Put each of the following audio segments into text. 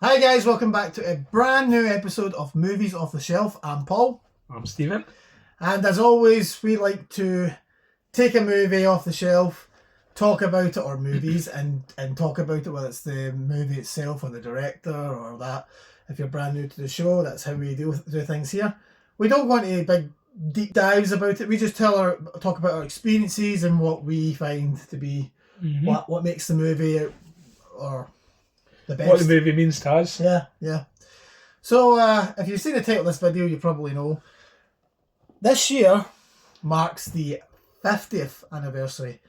Hi guys, welcome back to a brand new episode of Movies Off the Shelf. I'm Paul. I'm Stephen. And as always, we like to take a movie off the shelf, talk about it, or movies, and talk about it, whether it's the movie itself or the director or that. If you're brand new to the show, that's how we do things here. We don't go into big deep dives about it. We just talk about our experiences and what we find to be what makes the movie or the best. What the movie means to us. Yeah. So, if you've seen the title of this video, you probably know. This year marks the 50th anniversary,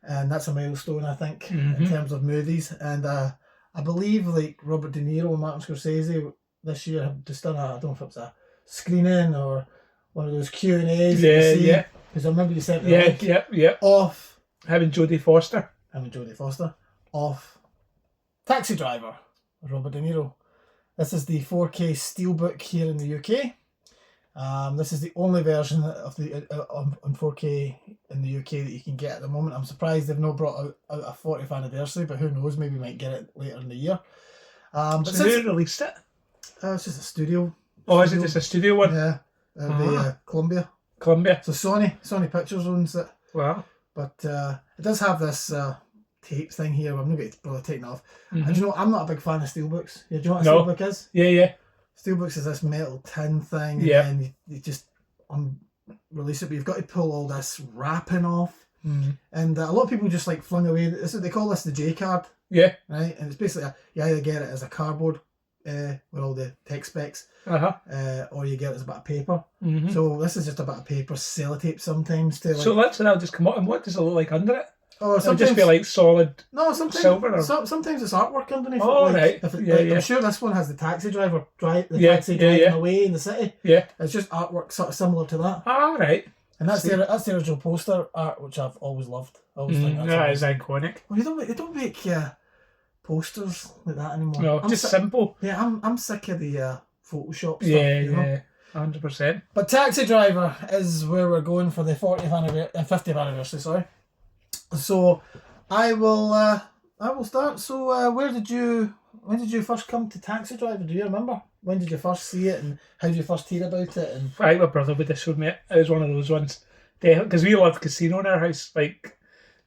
and that's a milestone, I think, in terms of movies. And I believe, like, Robert De Niro and Martin Scorsese this year have just done I don't know if it was a screening or one of those Q&As. Yeah. Because I remember you sent me a link off... Having Jodie Foster. Off Taxi Driver with Robert De Niro. This is the 4K Steelbook here in the UK. This is the only version of the on 4K in the UK that you can get at the moment. I'm surprised they've not brought out a 40th anniversary, but who knows? Maybe we might get it later in the year. But so who released it? It's just a studio. Oh, is it just a studio one? Yeah, the Columbia. So Sony Pictures owns it. Wow. But it does have this tape thing here. I'm not going to bother taking it off. And you know, I'm not a big fan of steelbooks. Do you know what a steelbook is? Yeah. Steelbooks is this metal tin thing, and then you just release it, but you've got to pull all this wrapping off. And a lot of people just like flung away. They call this the J card. Yeah. Right? And it's basically, you either get it as a cardboard with all the tech specs, or you get it as a bit of paper. So this is just a bit of paper, sellotape sometimes. So literally that'll just come out, and what does it look like under it? Oh, it'll just be like solid silver? Or... sometimes it's artwork underneath. Oh, like, right. I'm sure this one has the taxi driver driving away in the city. Yeah. It's just artwork sort of similar to that. Ah, right. And that's the original poster art, which I've always loved. I always think that is iconic. Well, they don't make posters like that anymore. No, just simple. Yeah, I'm sick of the Photoshop stuff. Yeah, 100%. But Taxi Driver is where we're going for the 50th anniversary. Sorry. So I will start. So when did you first come to Taxi Driver? Do you remember? When did you first see it, and how did you first hear about it? And I think my brother would have showed me it. It was one of those ones, because we loved Casino in our house. Like,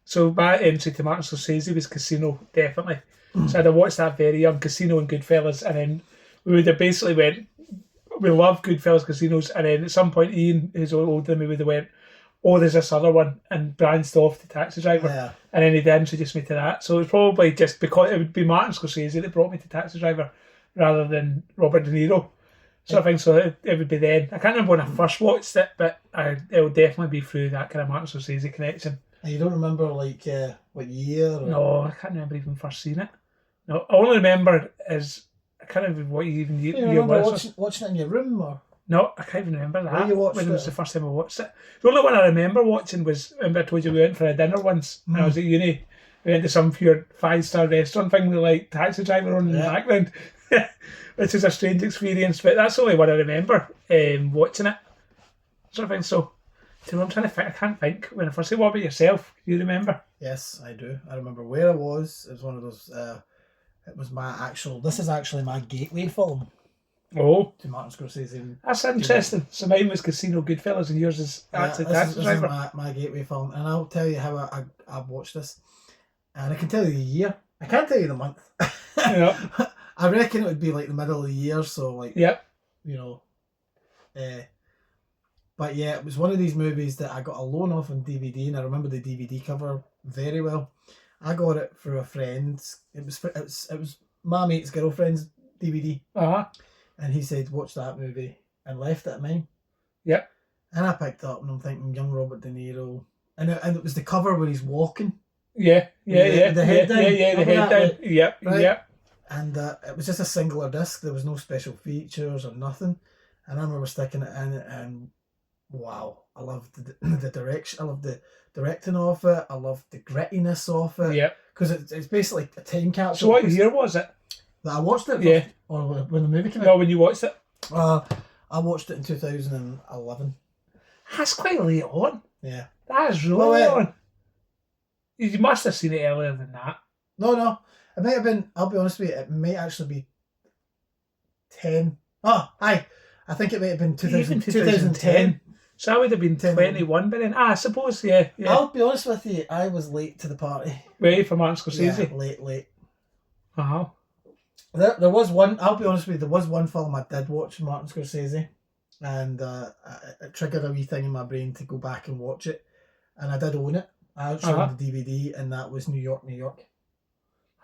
so my entry to Martin Scorsese was Casino, definitely. So I'd have watched that very young, Casino and Goodfellas, and then we would have basically went, we love Goodfellas, Casinos, and then at some point Ian, who's older than me, would have went, oh, there's this other one, and branched off to Taxi Driver. Yeah. And then he'd introduced me to that. So it was probably just because it would be Martin Scorsese that brought me to Taxi Driver rather than Robert De Niro. So I think so it would be then. I can't remember when I first watched it, but it would definitely be through that kind of Martin Scorsese connection. And you don't remember like what year? Or... No, I can't remember even first seeing it. No, I only remember is, I can't remember what even year it was. Watching it in your room, or? No, I can't even remember that. Where you watched when it was the first time I watched it. The only one I remember watching was, remember I told you we went for a dinner once when I was at uni. We went to some pure 5-star restaurant thing with like Taxi Driver on in the background, which is a strange experience, but that's the only one I remember watching it. Sort of thing. So I'm trying to think, I can't think when I first said, what about yourself? Do you remember? Yes, I do. I remember where I was. It was one of those, this is actually my gateway film. Oh, to Martin Scorsese. That's interesting. So mine was Casino, Goodfellas, and yours is actually Taxi Driver. This is my gateway film, and I'll tell you how I've watched this, and I can tell you the year. I can't tell you the month. Yeah. I reckon it would be like the middle of the year, so like, you know, but yeah, it was one of these movies that I got a loan off on DVD, and I remember the DVD cover very well. I got it through a friend. It was my mate's girlfriend's DVD. And he said, watch that movie, and left it at mine. Yep. And I picked it up, and I'm thinking, young Robert De Niro. And it was the cover where he's walking. Yeah. The head down. The head down. Yep. And it was just a singular disc. There was no special features or nothing. And I remember sticking it in, and wow, I loved the direction. I loved the directing of it. I loved the grittiness of it. Yeah. Because it's basically a time capsule. So what year was it? That I watched it? Yeah. Or when the movie came out? No, when you watched it? I watched it in 2011. That's quite late on. Yeah. That is really late on. You must have seen it earlier than that. No. It might have been, I'll be honest with you, it might actually be 2010. Oh, aye. I think it might have been Even 2010. So I would have been 21 by then. I suppose, yeah. I'll be honest with you, I was late to the party. Ready for Martin Scorsese? Yeah, late. Uh-huh. There was one, I'll be honest with you, there was one film I did watch, Martin Scorsese, and it triggered a wee thing in my brain to go back and watch it, and I did own it. I actually owned the DVD, and that was New York, New York.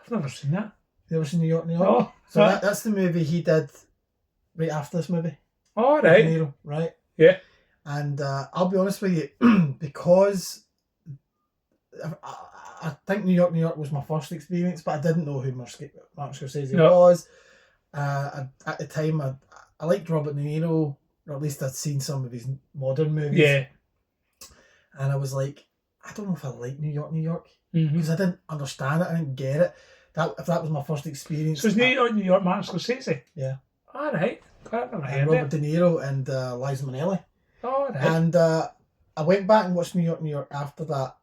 I've never seen that. You ever seen New York, New York? Oh, so that's the movie he did right after this movie. All right. De Niro, right? Yeah. And I'll be honest with you, because I think New York, New York was my first experience, but I didn't know who Martin Scorsese was. At the time, I liked Robert De Niro, or at least I'd seen some of his modern movies. Yeah. And I was like, I don't know if I like New York, New York, Mm-hmm. because I didn't understand it, I didn't get it. If that was my first experience. So it's New York, Martin Scorsese? Yeah. All right. And Robert De Niro and Liza Minnelli. All right. And I went back and watched New York, New York after that,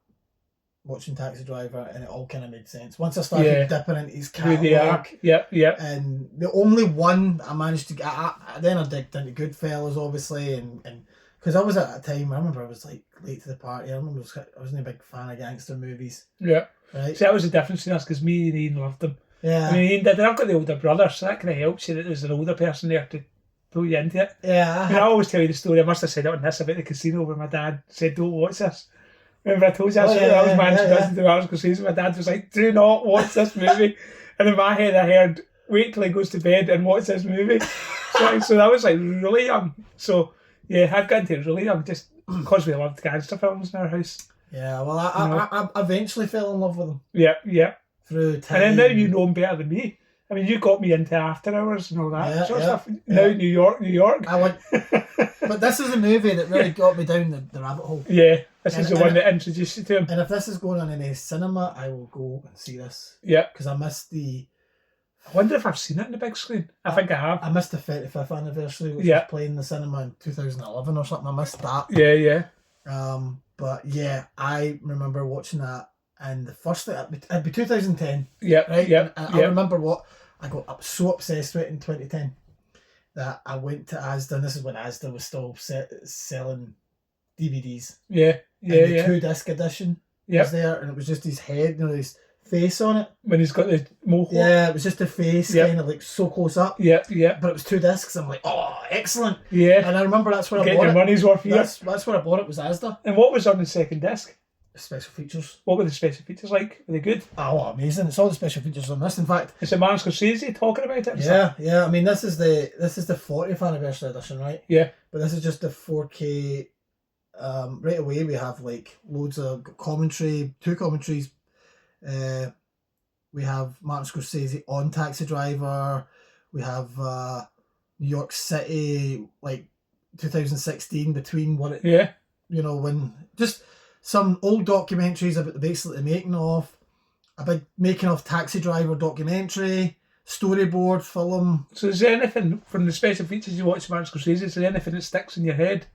watching Taxi Driver, and it all kind of made sense. Once I started dipping into his catalogue. Through the arc. Yep. And the only one I managed to get, then I digged into Goodfellas, obviously, and because I was at a time, I remember I was like late to the party. I remember I wasn't a big fan of gangster movies. Yeah. Right. See, that was the difference in us, because me and Ian loved them. Yeah. I mean, Ian did, and I've got the older brother, so that kind of helps you that there's an older person there to pull you into it. Yeah. I always tell you the story. I must have said it on this about the casino where my dad said, "Don't watch this." Remember I told you that was my introduction to Martin Scorsese. My dad was like, "Do not watch this movie." And in my head I heard, "Wait till he goes to bed and watch this movie." so I was like really young. So yeah, I'd got into it really young just because we loved gangster films in our house. Yeah, well, I eventually fell in love with them. Yeah. Through time. And then now you know him better than me. I mean, you got me into After Hours and all that sort of stuff. Now New York. But this is a movie that really got me down the rabbit hole. Yeah, this is the one that introduced you to him. And if this is going on in a cinema, I will go and see this. Yeah. Because I missed the... I wonder if I've seen it on the big screen. I think I have. I missed the 35th anniversary, which was playing in the cinema in 2011 or something. I missed that. Yeah. But yeah, I remember watching that, and the first thing, it'd be 2010. Yeah. Right? And I remember I got so obsessed with it in 2010 that I went to Asda, and this is when Asda was still selling DVDs. Yeah. The 2-disc edition was there, and it was just his head, his face on it. When he's got the mohawk. Yeah, it was just the face, kind of like so close up. Yeah. But it was 2 discs. I'm like, oh, excellent. Yeah. And I remember that's where I bought it. Get your money's worth here. That's where I bought it, was Asda. And what was on the second disc? Special features. What were the special features like? Were they good? Oh, amazing! It's all the special features on this. In fact, is it Martin Scorsese talking about it? Yeah. I mean, this is the 40th anniversary edition, right? Yeah. But this is just the 4K. Right away, we have like loads of commentary, 2 commentaries. We have Martin Scorsese on Taxi Driver. We have New York City, like 2016, between what it, when just some old documentaries about basically the making of, a big making of Taxi Driver documentary, storyboard film. So is there anything from the special features you watch Martin Scorsese, is there anything that sticks in your head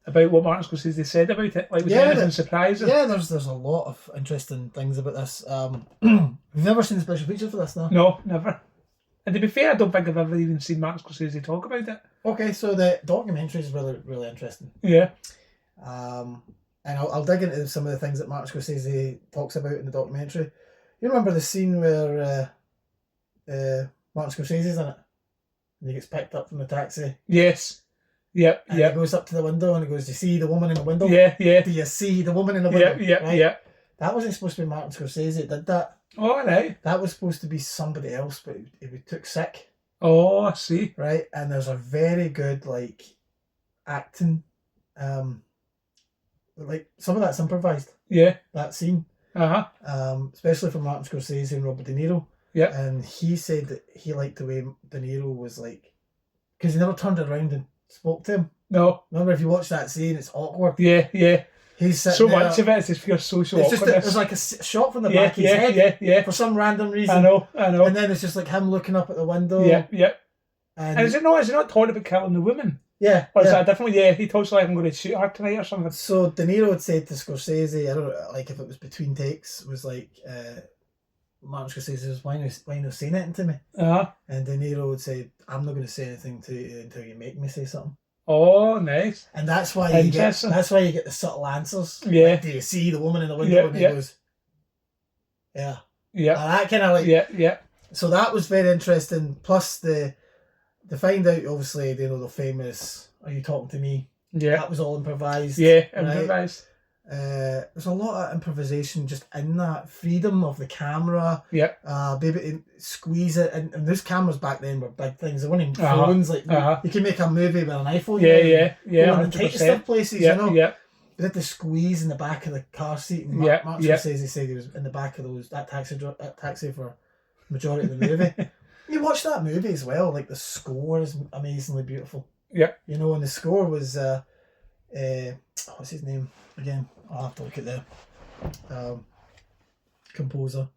about what Martin Scorsese said about it? Like, was there anything surprising? Yeah, there's a lot of interesting things about this. We've never seen the special features for this, no? No, never. And to be fair, I don't think I've ever even seen Martin Scorsese talk about it. Okay, so the documentary is really, really interesting. Yeah. And I'll dig into some of the things that Martin Scorsese talks about in the documentary. You remember the scene where Martin Scorsese's in it? And he gets picked up from the taxi. Yes. Yep. And he goes up to the window and he goes, "Do you see the woman in the window?" Yeah. Do you see the woman in the window? Yeah. That wasn't supposed to be Martin Scorsese that did that. All right. That was supposed to be somebody else, but he took sick. Oh, I see. Right, and there's a very good acting. Like some of that's improvised. Yeah. That scene. Especially from Martin Scorsese and Robert De Niro. Yeah. And he said that he liked the way De Niro was like, because he never turned around and spoke to him. No. Remember, if you watch that scene, it's awkward. Yeah. He's so there. much of it is just pure social awkwardness. There's like a shot from the back of his head. Yeah. For some random reason. I know. And then it's just like him looking up at the window. Yeah. And is it not talking about killing the woman? Yeah. Or is that different? Yeah, he talks like I'm going to shoot her tonight or something. So De Niro had said to Scorsese, I don't know, like if it was between takes, was like, Martin Scorsese says, why not say anything to me? And De Niro would say, I'm not going to say anything to you until you make me say something. Oh, nice. And that's why you get the subtle answers. Yeah. Like, do you see the woman in the window? And he goes, yeah. Yeah. And that kind of like... Yeah. So that was very interesting. Plus the find out, obviously, the famous, are you talking to me? Yeah. That was all improvised. Yeah, improvised. Right? There's a lot of improvisation just in that. Freedom of the camera. Yeah. Be able to squeeze it. And those cameras back then were big things. They weren't even phones. Like, you can make a movie with an iPhone. Yeah. In the tightest of places, Yeah. They had to squeeze in the back of the car seat. And Martin Scorsese said he was in the back of that taxi for majority of the movie. You watch that movie as well. Like, the score is amazingly beautiful. Yeah. And the score was what's his name again? I'll have to look at the composer.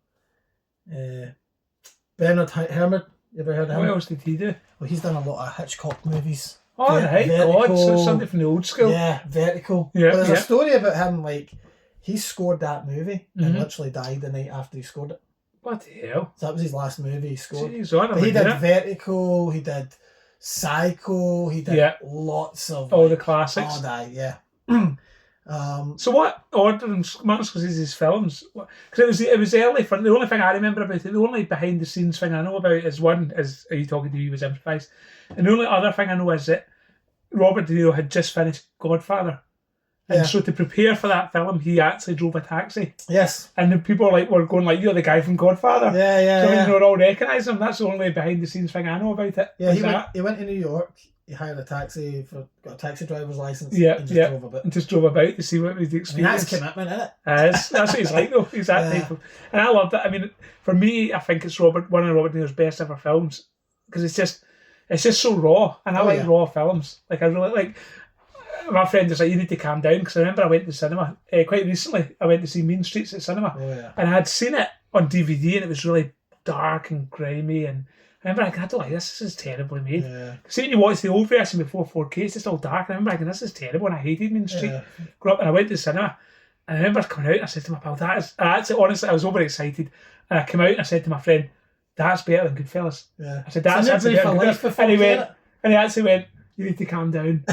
Bernard Herrmann. You ever heard of him? What else did he do? Well, he's done a lot of Hitchcock movies. Oh, right, God, so something from the old school. Yeah, Vertical. Yeah, but there's a story about him, like, he scored that movie and literally died the night after he scored it. What the hell? So that was his last movie he scored. Jeez, he did Vertical, he did Psycho, he did lots of... all the classics. Yeah. So what order in Martin Scorsese's films? Because it was early. The only thing I remember about it, the only behind the scenes thing I know about is Are You Talking to Me was improvised, and the only other thing I know is that Robert De Niro had just finished Godfather, and so to prepare for that film, he actually drove a taxi. Yes, and the people were going like, "You're the guy from Godfather." So they were all recognising him. That's the only behind the scenes thing I know about it. Yeah, he went to New York. He hired a taxi, got a taxi driver's license, and drove a bit. And just drove about to see what was the experience. That's commitment, isn't it? That's what he's like, though. He's that type of... And I loved it. I mean, for me, I think it's one of Robert De Niro's best ever films, because it's just so raw, and I like raw films. Like, I really like... My friend was like, you need to calm down, because I remember I went to the cinema quite recently. I went to see Mean Streets at cinema, and I had seen it on DVD, and it was really dark and grimy, and I remember I don't like this is terribly made. See, when you watch the old version before 4K, it's just all dark. I remember this is terrible, and I hated Mean Street. Grew up, and I went to the cinema, and I remember coming out, and I said to my pal, honestly, I was overexcited, and I came out and I said to my friend, that's better than Goodfellas. I said, that's actually better than Goodfellas. And he actually went, you need to calm down.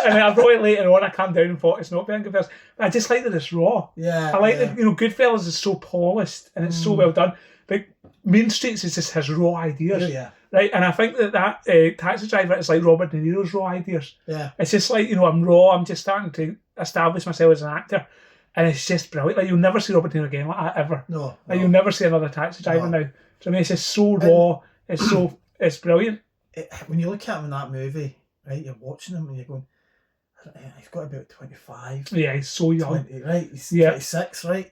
And I wrote it later on, I calmed down and thought it's not better than Goodfellas. But I just like that it's raw. I like that, Goodfellas is so polished, and it's so well done. But Mean Streets is just his raw ideas. Right, and I think that Taxi Driver is like Robert De Niro's raw ideas. It's just like, I'm raw, I'm just starting to establish myself as an actor, and it's just brilliant. Like, you'll never see Robert De Niro again like that, ever. No. Like, you'll never see another Taxi Driver now. So, I mean, it's just so raw, it's brilliant. When you look at him in that movie, right, you're watching him and you're going, he's got about 25. Yeah, he's so young. 20, right? He's 26, right?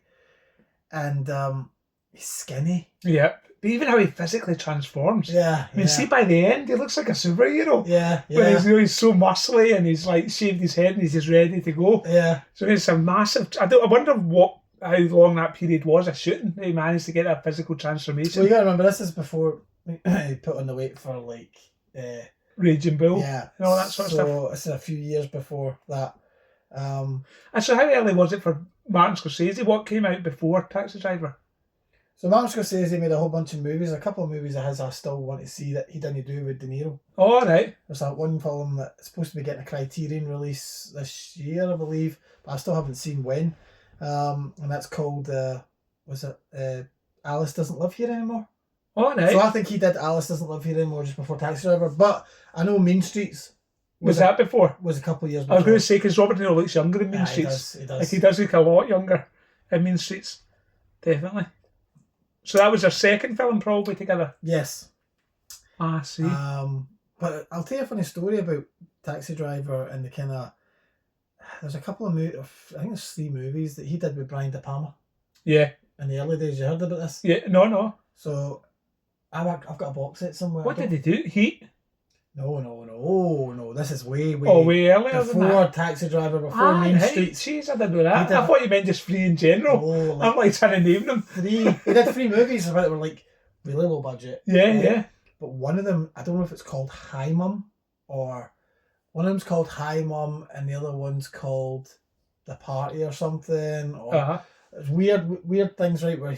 And he's skinny. Yeah. But even how he physically transforms. I mean, see, by the end, he looks like a superhero. When he's so muscly and he's like shaved his head and he's just ready to go. So it's a massive... I wonder how long that period was of shooting. He managed to get that physical transformation. Well, you got to remember, this is before he put on the weight for, like... Raging Bull. And all that sort of stuff. So it's a few years before that. And so how early was it for Martin Scorsese? What came out before Taxi Driver? So Martin Scorsese made a whole bunch of movies. A couple of movies of his I still want to see that he didn't do with De Niro. Oh, right. There's that one film that's supposed to be getting a Criterion release this year, I believe, but I still haven't seen when. And that's called, Alice Doesn't Live Here Anymore? Oh, right. So I think he did Alice Doesn't Live Here Anymore just before Taxi Driver, but I know Mean Streets was that before? Was a couple of years before. I was going to say, because Robert De Niro looks younger in Mean Streets. He does. Like, he does look a lot younger in Mean Streets. Definitely. So that was their second film probably together? Yes. I see. But I'll tell you a funny story about Taxi Driver and the kind of... There's a couple of movies, I think there's 3 movies that he did with Brian De Palma. Yeah. In the early days, you heard about this? Yeah, no. So, I've got a box set somewhere. What did he do? Heat? No, this is way earlier before than that. Taxi Driver, before Mean Streets. Jeez, I didn't know that. I thought you meant just 3 in general. I'm like trying to name them. 3. He did 3 movies that were like really low budget. Yeah. But one of them, I don't know if it's called Hi Mum, or one of them's called Hi Mum and the other one's called The Party or something. Or it's weird things, right, where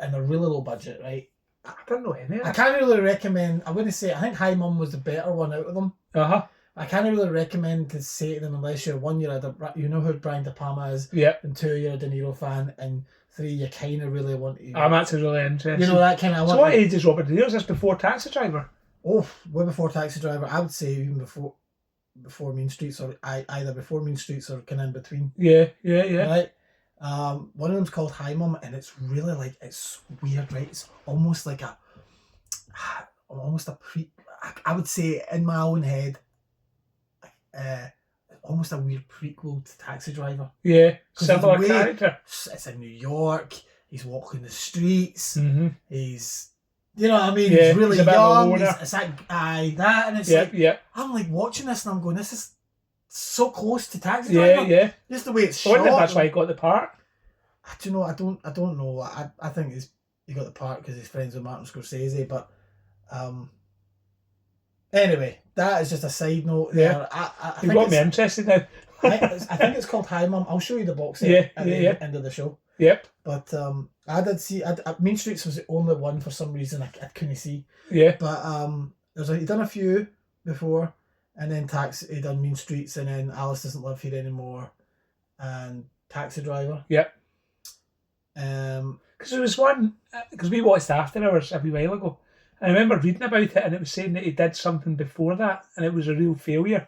and a really low budget, right? I don't know any of I it. can't really recommend. I wouldn't say. I think High Mum was the better one out of them. I can't really recommend to say to them unless you're one, you know who Brian De Palma is, Yeah. and two, you're a De Niro fan, and three, you kind of really want to. I'm actually really interested. You know that kind of. So what age is Robert De Niro? Is this before Taxi Driver? Oh, way before Taxi Driver. I would say even before Mean Streets, or either before Mean Streets or kind of in between. Yeah. Right. One of them's called High Mum, and it's really like, it's weird, right? It's almost like I would say in my own head, almost a weird prequel to Taxi Driver. Yeah, similar character. It's in New York. He's walking the streets. Mm-hmm. He's, you know what I mean? He's really young. It's that guy, and it's I'm like watching this and I'm going, this is so close to Taxi Driver. Yeah. Just the way it's shot. I wonder if that's why he got the part. Do you know? I don't know. I think he got the part because he's friends with Martin Scorsese. But anyway, that is just a side note. Yeah, I you got me interested now. I think it's called High Mum. I'll show you the box set at the end of the show. Yep. But I did see. Mean Streets was the only one for some reason I couldn't see. Yeah. But he done a few before, and then he done Mean Streets, and then Alice Doesn't Live Here Anymore, and Taxi Driver. Yep. Because there was one, because we watched After Hours a wee while ago. I remember reading about it, and it was saying that he did something before that, and it was a real failure.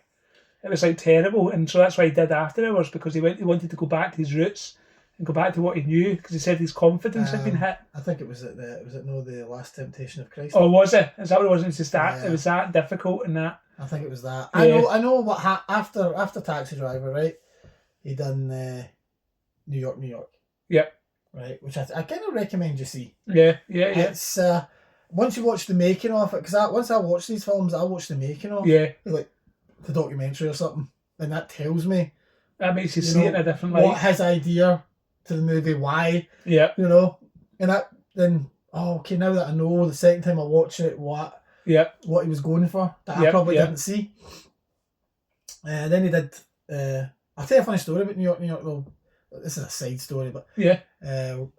It was like terrible, and so that's why he did After Hours, because he wanted to go back to his roots and go back to what he knew, because he said his confidence had been hit. I think it was the Last Temptation of Christ. Oh, was it? Is that what it was? It was just that it was that difficult and that. I think it was that. Yeah. I know what after Taxi Driver, right? He done New York. Yep. Right, which I kind of recommend you see. Yeah. It's once you watch the making of it, because once I watch these films, I watch the making of. Yeah. Like the documentary or something, and that tells me. That makes you see it in a different light. What his idea to the movie, why. Yeah. You know, and okay, now that I know, the second time I watch it, what he was going for that I probably didn't see. Then he did. I'll tell you a funny story about New York though. This is a side story, but New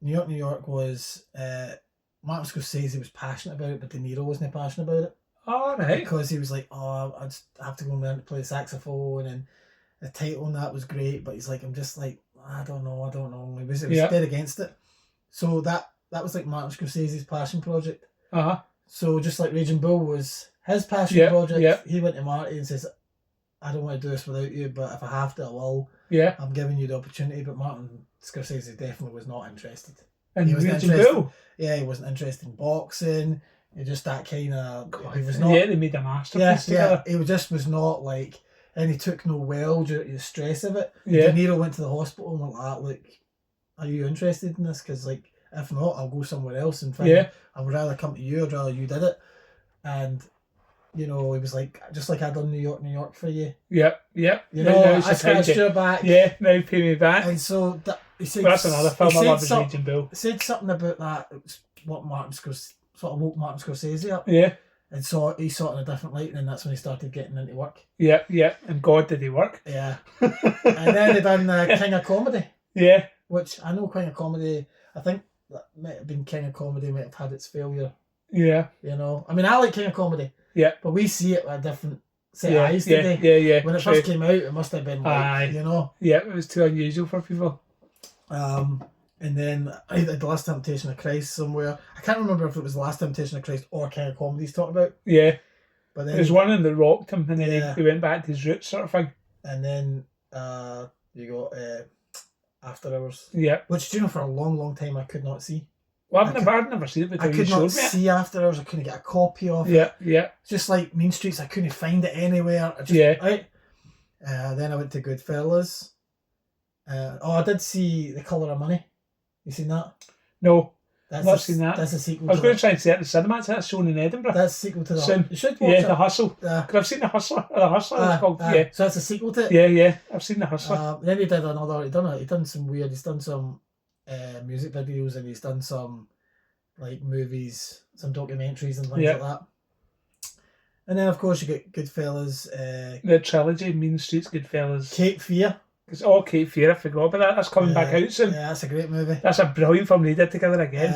York was Martin Scorsese was passionate about it, but De Niro wasn't passionate about it. Oh, right. Because he was like, I just have to go and learn to play the saxophone, and the title on that was great, but he's like, I'm just like, I don't know. He was dead against it. So that was like Martin Scorsese's passion project. So just like Raging Bull was his passion project, he went to Marty and says, I don't want to do this without you, but if I have to, I will. Yeah. I'm giving you the opportunity, but Martin Scorsese definitely was not interested. And he wasn't interested. Yeah, he wasn't interested in boxing. He just that kind of. He was not. Yeah, they made a masterpiece together. He was not like, and he took no well due to the stress of it. Yeah. De Niro went to the hospital and went like, look, are you interested in this? Because like, if not, I'll go somewhere else and find. I would rather come to you. I'd rather you did it. And you know, he was like, just like I done New York for you. Yep. You know, I scratched your back. Yeah, now you pay me back. And so he said, that's another film I love, is Raging Bull. He said something about that. It was what sort of woke Martin Scorsese up. Yeah. And so he saw it in a different light, and then that's when he started getting into work. Yeah. And God, did he work? Yeah. And then he done King of Comedy. Yeah. Which I know King of Comedy, I think that might have been King of Comedy, might have had its failure. Yeah. You know, I mean, I like King of Comedy. Yeah. But we see it with a different set of eyes today. Yeah. When it first came out, it must have been like, you know. Yeah, it was too unusual for people. And then I did The Last Temptation of Christ somewhere. I can't remember if it was The Last Temptation of Christ or King of Comedy he's talking about. Yeah. But then there's one in the rocked him, and then he went back to his roots, sort of thing. And then you got After Hours. Yeah. Which, do you know, for a long, long time I could not see. Well, I've never seen it before. I could not see After Hours. I couldn't get a copy of it. Yeah. Just like Mean Streets, I couldn't find it anywhere. Right? Then I went to Goodfellas. I did see The Colour of Money. You seen that? No. I've not seen that. That's a sequel. I was going to try and see it at the cinema. That's shown in Edinburgh. That's a sequel to that. You should watch it. The Hustle. Because I've seen The Hustler. The Hustler is called. So that's a sequel to it? Yeah. I've seen The Hustler. Then he did another. He done some weird. He's done some music videos, and he's done some like movies, some documentaries and things like that. And then of course you get Goodfellas. The trilogy, Mean Streets, Goodfellas. Cape Fear. Because Cape Fear, I forgot about that. That's coming back out soon. Yeah, that's a great movie. That's a brilliant film they did together again.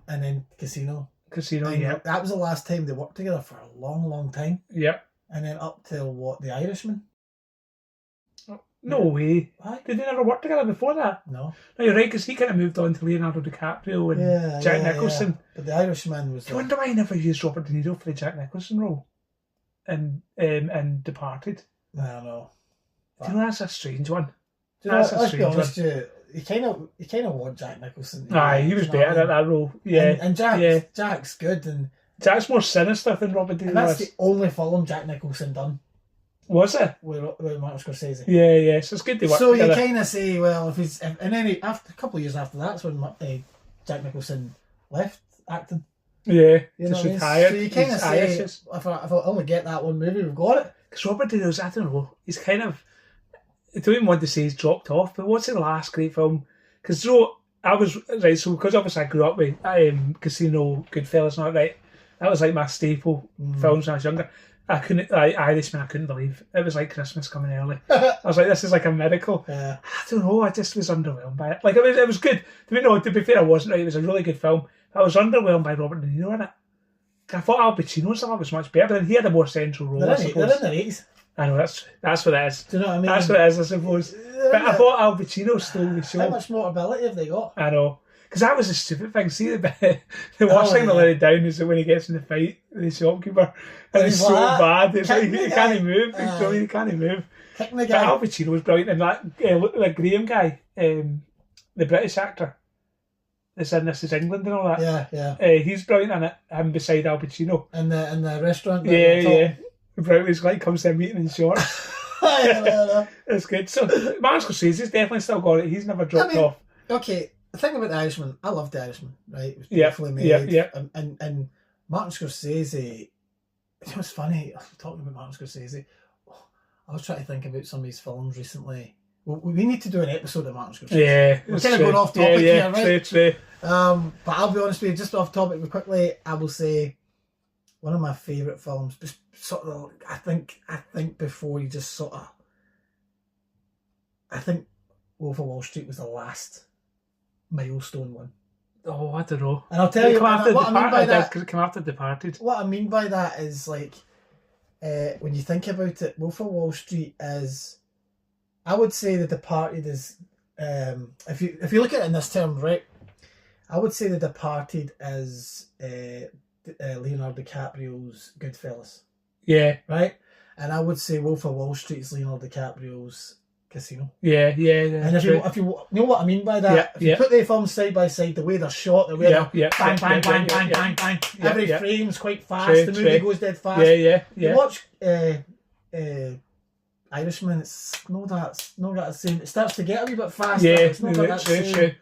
And then Casino. Yeah. That was the last time they worked together for a long, long time. Yep. And then up till what, The Irishman? No way. What? Did they never work together before that? No. No, you're right, because he kind of moved on to Leonardo DiCaprio and Jack Nicholson. Yeah. But The Irishman was... Do you wonder why he never used Robert De Niro for the Jack Nicholson role? And Departed? I don't know. Do you know that's a strange one? Let's be honest with you, you kind of want Jack Nicholson. Aye, he was better at that role. Yeah. And Jack's good. And Jack's more sinister than Robert De Niro. And that's the only film Jack Nicholson done. Was it? With Martin Scorsese. Yeah. So it's good to work so together. You kind of say, well, and then after a couple of years after that's when Jack Nicholson left acting. Yeah, you just know retired. So you kind of say, if I only get that one movie, we've got it. Because Robert De Niro's, I don't know, he's kind of, I don't even want to say he's dropped off, but what's the last great film? Because because obviously I grew up with Casino, Goodfellas and all that, right? That was like my staple films when I was younger. Irishman, I couldn't believe. It was like Christmas coming early. I was like, this is like a miracle. Yeah. I don't know, I just was underwhelmed by it. Like, it was good. To be fair, I wasn't, right? It was a really good film. I was underwhelmed by Robert De Niro in it. I thought Al Pacino's stuff was much better, but then he had a more central role, I suppose. They're in their 80s. I know, that's what it is. Do you know what I mean? That's what it is, I suppose. But I thought Al Pacino stole the show. How much more ability have they got? I know. Because that was a stupid thing. See, the worst thing that let it down is that when he gets in the fight with the shopkeeper, and it's so bad, it's like he can't move. He can't move. Kicking the But guy. Al Pacino was brilliant, and that Graham guy, the British actor, that's in This Is England and all that. Yeah. He's brilliant in it, him beside Al Pacino. In the restaurant. Yeah. Brilliant. He's like comes to a meeting in shorts. Yeah. It's good. So Martin Scorsese's definitely still got it. He's never dropped off. Okay, the thing about The Irishman, I loved The Irishman, right? It was beautifully made. Yeah. And Martin Scorsese, you know what's funny? Talking about Martin Scorsese, I was trying to think about some of his films recently. Well, we need to do an episode of Martin Scorsese. Yeah. We're kind of going off topic here, right? True. But I'll be honest with you, just off topic quickly, I will say one of my favourite films, just sort of, I think before you just sort of, I think Wolf of Wall Street was the last milestone one. Oh, I don't know. And I'll tell you what I mean by that. Because it came after Departed. What I mean by that is, like, when you think about it, Wolf of Wall Street is, I would say The Departed is, if you look at it in this term, right, I would say The Departed is Leonardo DiCaprio's Goodfellas. Yeah. Right? And I would say Wolf of Wall Street is Leonardo DiCaprio's Casino. Yeah. And if you know what I mean by that, if you put the films side by side, the way they're shot, the way they're bang. Every frame's quite fast. The movie goes dead fast. Yeah. You watch Irishman, it's not that same. It starts to get a wee bit faster. It's not that same. True.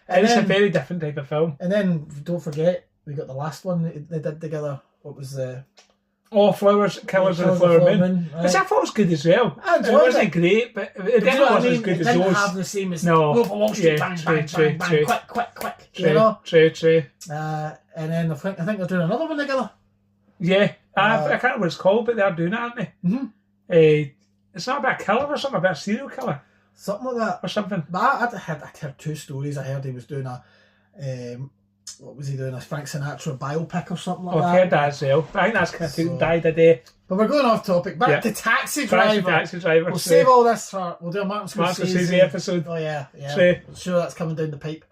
And it's a very different type of film. And then don't forget, we got the last one they did together. What was the? Killers of the Flower Moon. Right. Which I thought was good as well. It wasn't great, but it definitely wasn't as good as those. It didn't have the same as Wolf of Wall Street. Bang, quick. True. And then I think they're doing another one together. Yeah, I can't remember what it's called, but they're doing it, aren't they? Mm-hmm. It's not about a killer or something, about a serial killer. Something like that. Or something. But I heard two stories. I heard he was doing a... what was he doing? A Frank Sinatra biopic or something like that? I've heard that as well. I think that's kind of died a day. But we're going off topic. Back to Taxi Driver. We'll save all this for... We'll do a Martin Scorsese episode. Oh, yeah. True. I'm sure that's coming down the pipe.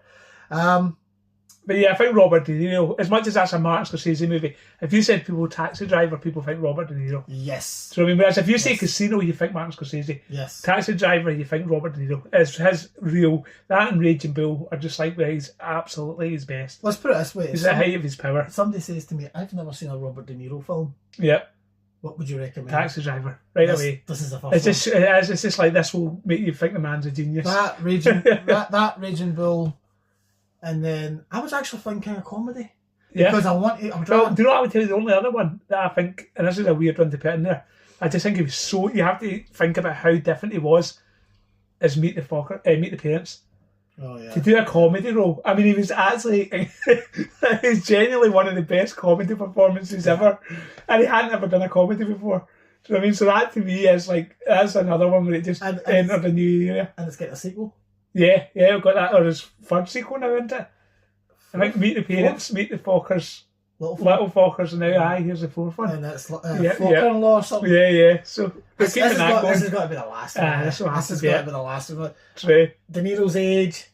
But yeah, I think Robert De Niro, as much as that's a Martin Scorsese movie, if you said people Taxi Driver, people think Robert De Niro. Yes. So I mean, whereas if you say Casino, you think Martin Scorsese. Yes. Taxi Driver, you think Robert De Niro. It's his real. That and Raging Bull are just like where he's absolutely his best. Let's put it this way. He's at the height of his power. Somebody says to me, I've never seen a Robert De Niro film. Yeah. What would you recommend? Taxi Driver, away. This is the first It's just like, this will make you think the man's a genius. That Raging Bull. And then I was actually thinking a comedy. Yeah. Because I'm do you know what I would tell you? The only other one that I think, and this is a weird one to put in there, I just think he was so, you have to think about how different he was, is Meet the Parents. Oh, yeah. To do a comedy role. I mean, he was actually, he's genuinely one of the best comedy performances ever. And he hadn't ever done a comedy before. Do you know what I mean? So that to me is like, that's another one where it just entered a new area. And it's getting a sequel. Yeah, we've got that, or his third sequel now, isn't it? I think Meet the Parents, Meet the Fockers, Little Fockers, and now, here's the fourth one. And it's Focker-in-law or something. Yeah. So, this has got to be the last one. This has got to be the last one. True. De Niro's age.